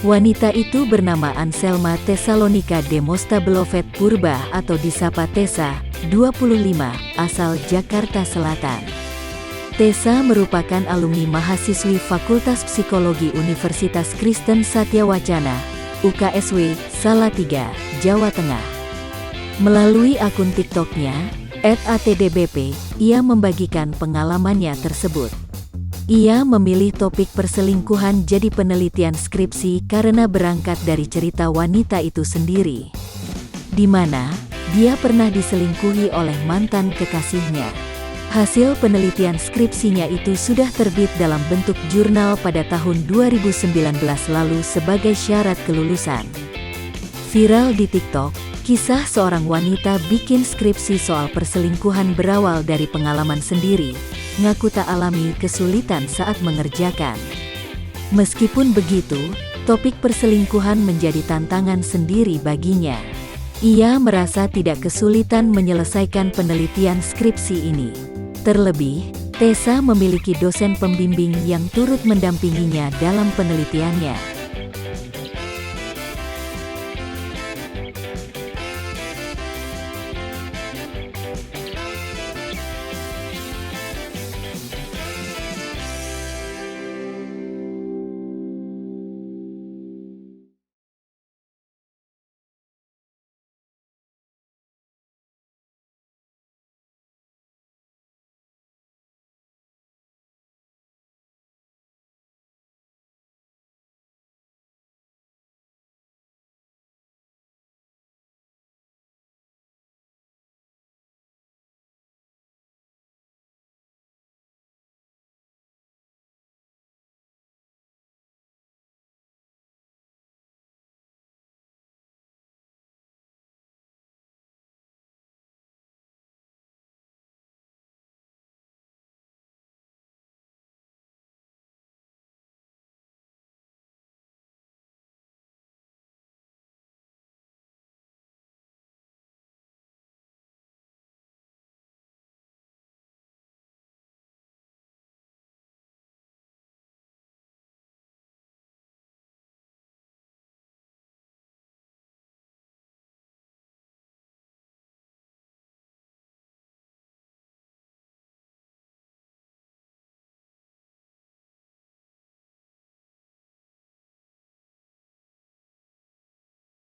Wanita itu bernama Anselma Tesalonika Demostablovet Purba atau disapa Tessa, 25, asal Jakarta Selatan. Tessa merupakan alumni mahasiswi Fakultas Psikologi Universitas Kristen Satyawacana, UKSW, Salatiga, Jawa Tengah. Melalui akun TikToknya, @atdbp, ia membagikan pengalamannya tersebut. Ia memilih topik perselingkuhan jadi penelitian skripsi karena berangkat dari cerita wanita itu sendiri, di mana dia pernah diselingkuhi oleh mantan kekasihnya. Hasil penelitian skripsinya itu sudah terbit dalam bentuk jurnal pada tahun 2019 lalu sebagai syarat kelulusan. Viral di TikTok, kisah seorang wanita bikin skripsi soal perselingkuhan berawal dari pengalaman sendiri, ngaku tak alami kesulitan saat mengerjakan. Meskipun begitu, topik perselingkuhan menjadi tantangan sendiri baginya. Ia merasa tidak kesulitan menyelesaikan penelitian skripsi ini. Terlebih, Tessa memiliki dosen pembimbing yang turut mendampinginya dalam penelitiannya.